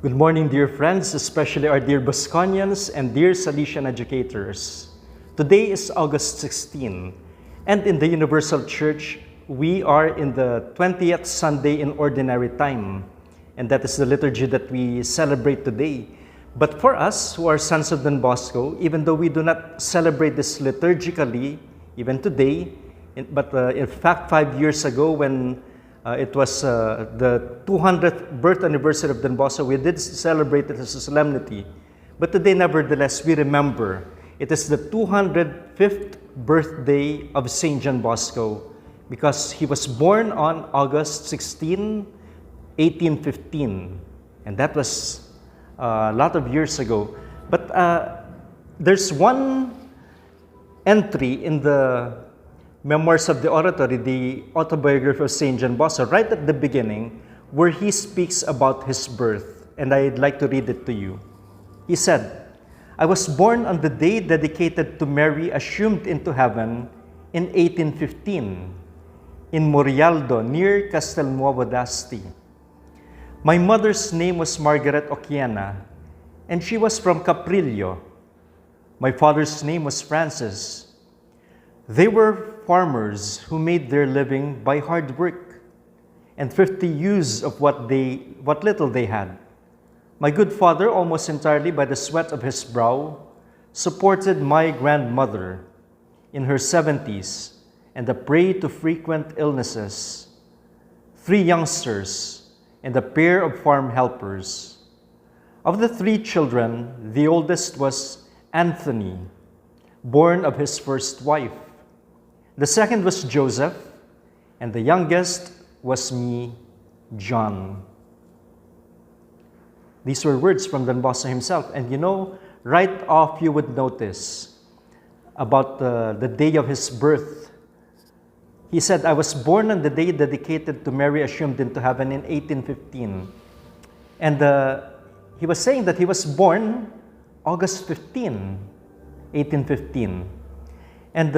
Good morning, dear friends, especially our dear Bosconians and dear Salesian educators. Today is August 16, and in the Universal Church, we are in the 20th Sunday in Ordinary Time, and that is the liturgy that we celebrate today. But for us who are sons of Don Bosco, even though we do not celebrate this liturgically, even today, but in fact 5 years ago when it was the 200th birth anniversary of Don Bosco, we did celebrate it as a solemnity. But today, nevertheless, we remember it is the 205th birthday of Saint John Bosco because he was born on August 16, 1815. And that was a lot of years ago. But there's one entry in the Memoirs of the Oratory, the autobiography of Saint John Bosco, right at the beginning, where he speaks about his birth, and I'd like to read it to you. He said, "I was born on the day dedicated to Mary assumed into heaven in 1815, in Morialdo, near Castelnuovo d'Asti. My mother's name was Margaret Oquiana, and she was from Caprillo. My father's name was Francis. They were farmers who made their living by hard work and thrifty use of what little they had. My good father, almost entirely by the sweat of his brow, supported my grandmother in her 70s and a prey to frequent illnesses, 3 youngsters, and a pair of farm helpers. Of the 3 children, the oldest was Anthony, born of his first wife. The second was Joseph, and the youngest was me, John." These were words from Don Bosco himself. And you know, right off you would notice about the day of his birth. He said, "I was born on the day dedicated to Mary assumed into heaven in 1815. And he was saying that he was born August 15, 1815. And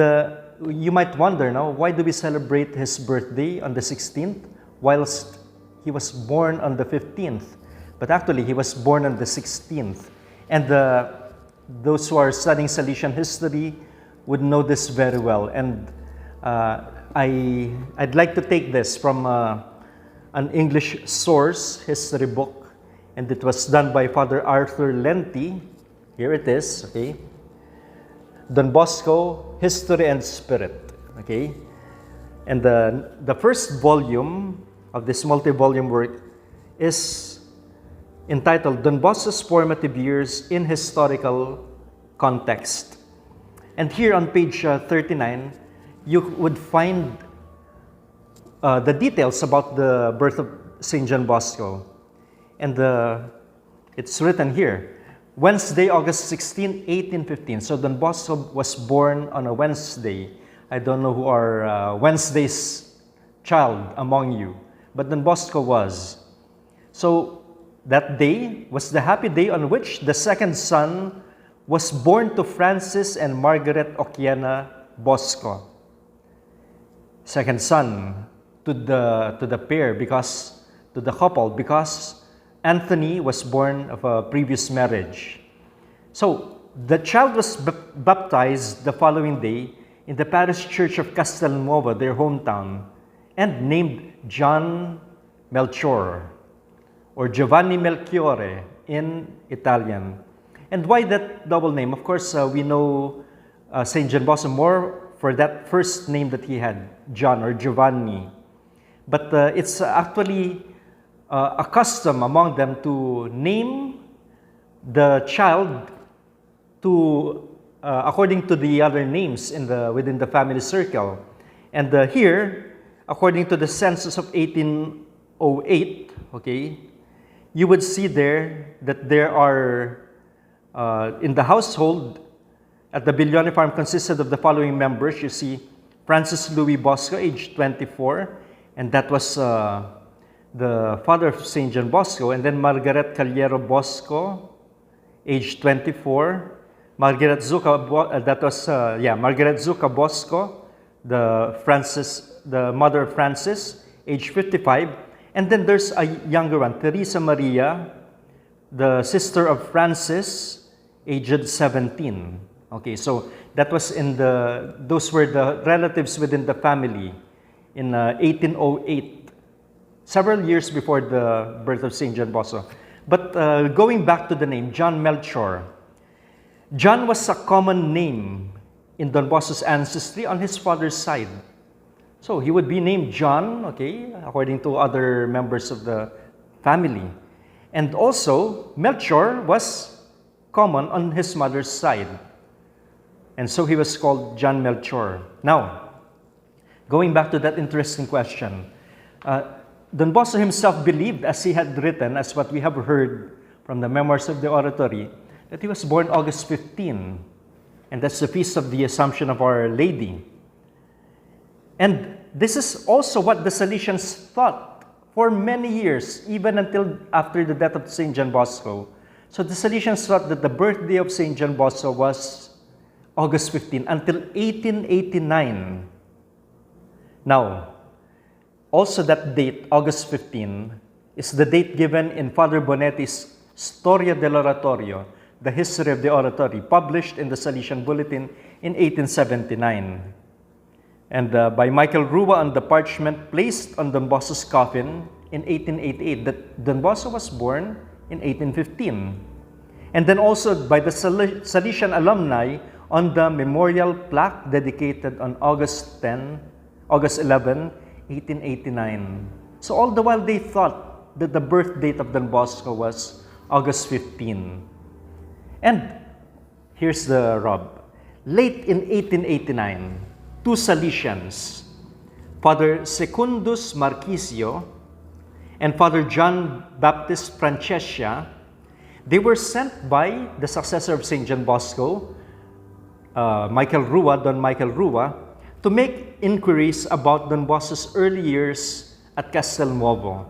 you might wonder now, why do we celebrate his birthday on the 16th whilst he was born on the 15th? But actually, he was born on the 16th. And those who are studying Salesian history would know this very well. And I'd like to take this from an English source, history book, and it was done by Father Arthur Lenti. Here it is, okay? Don Bosco, History and Spirit, okay? And the first volume of this multi-volume work is entitled Don Bosco's Formative Years in Historical Context. And here on page 39, you would find the details about the birth of St. John Bosco. And it's written here, Wednesday, August 16, 1815. So Don Bosco was born on a Wednesday. I don't know who are Wednesday's child among you, but Don Bosco was. So that day was the happy day on which the second son was born to Francis and Margaret Oquiana Bosco. Second son to the pair, because to the couple, because Anthony was born of a previous marriage. So the child was baptized the following day in the parish church of Castelnuovo, their hometown, and named John Melchior, or Giovanni Melchiore in Italian. And why that double name? Of course, we know St. John Bosco more for that first name that he had, John or Giovanni. But it's actually a custom among them to name the child according to the other names within the family circle. And here, according to the census of 1808, okay, you would see there that there are, in the household at the Bilione farm consisted of the following members. You see Francis Louis Bosco, age 24, and that was the father of St. John Bosco, and then Margaret Caliero Bosco, age 24. Margaret Zucca, Margaret Zucca Bosco, the mother of Francis, age 55. And then there's a younger one, Teresa Maria the sister of Francis, aged 17. Okay, so that was those were the relatives within the family in 1808, several years before the birth of St. John Bosco. But going back to the name, John Melchior. John was a common name in Don Bosco's ancestry on his father's side. So he would be named John, okay, according to other members of the family. And also, Melchior was common on his mother's side. And so he was called John Melchior. Now, going back to that interesting question, Don Bosco himself believed, as he had written, as what we have heard from the memoirs of the oratory, that he was born August 15, and that's the feast of the Assumption of Our Lady. And this is also what the Salesians thought for many years, even until after the death of St. John Bosco. So the Salesians thought that the birthday of St. John Bosco was August 15 until 1889. Now, also that date, August 15, is the date given in Father Bonetti's Storia dell'Oratorio, the history of the oratory, published in the Salesian Bulletin in 1879. And by Michael Rua on the parchment placed on Don Bosco's coffin in 1888, that Don Bosco was born in 1815. And then also by the Salesian alumni on the memorial plaque dedicated on August 11, 1889. So all the while they thought that the birth date of Don Bosco was August 15. And here's the rub. Late in 1889, two Salesians, Father Secundus Marquisio and Father John Baptist Francesca, they were sent by the successor of St. John Bosco, Michael Rua, Don Michael Rua, to make inquiries about Don Bosco's early years at Castelnuovo.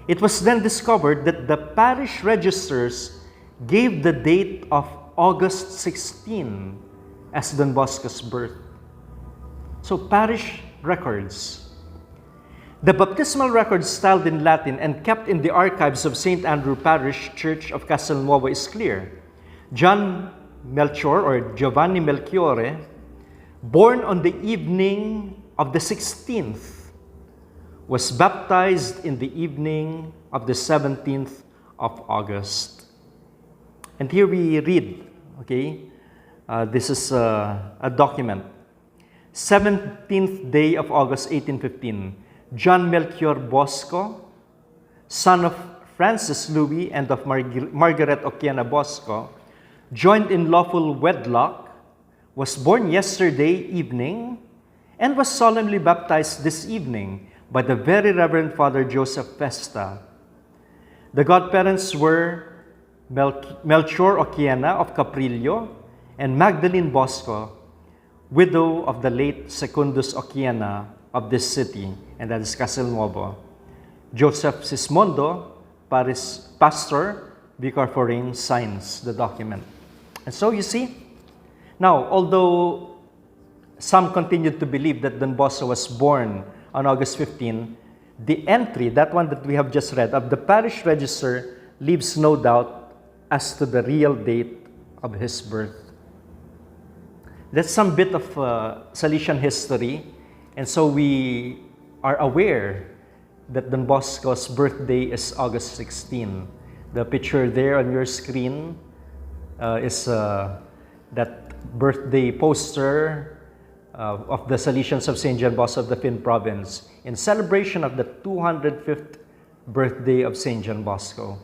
It was then discovered that the parish registers gave the date of August 16 as Don Bosco's birth. So parish records. The baptismal records styled in Latin and kept in the archives of St. Andrew Parish Church of Castelnuovo is clear. John Melchior or Giovanni Melchiore, born on the evening of the 16th, was baptized in the evening of the 17th of August. And here we read, okay, this is a document. 17th day of August 1815, John Melchior Bosco, son of Francis Louis and of Margaret Oquiana Bosco, joined in lawful wedlock, was born yesterday evening, and was solemnly baptized this evening by the Very Reverend Father Joseph Festa. The godparents were Melchior Oquiana of Caprillo and Magdalene Bosco, widow of the late Secundus Oquiana of this city, and that is Castelnuovo. Joseph Sismondo, pastor, Vicar for Rain, signs the document. And so you see, now, although some continued to believe that Don Bosco was born on August 15, the entry, that one that we have just read, of the parish register leaves no doubt as to the real date of his birth. That's some bit of Salesian history, and so we are aware that Don Bosco's birthday is August 16. The picture there on your screen is that birthday poster of the Salesians of St. John Bosco of the Fin Province in celebration of the 205th birthday of St. John Bosco.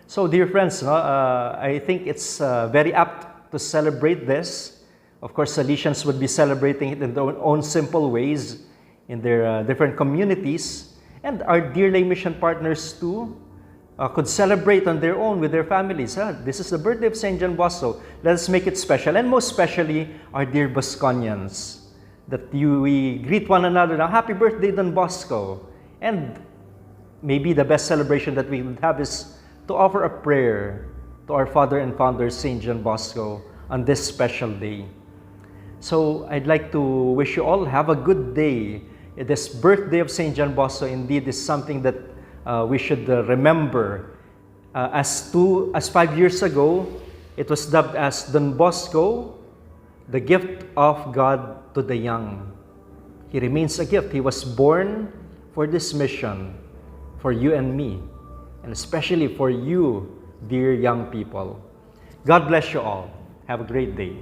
So dear friends, I think it's very apt to celebrate this. Of course, Salesians would be celebrating it in their own simple ways in their different communities. And our dear lay mission partners too could celebrate on their own with their families. This is the birthday of St. John Bosco. Let us make it special. And most especially, our dear Bosconians, that we greet one another now, happy birthday, Don Bosco. And maybe the best celebration that we would have is to offer a prayer to our father and founder, St. John Bosco, on this special day. So I'd like to wish you all have a good day. This birthday of St. John Bosco indeed is something that we should remember As 5 years ago, it was dubbed as Don Bosco, the gift of God to the young. He remains a gift. He was born for this mission, for you and me, and especially for you, dear young people. God bless you all. Have a great day.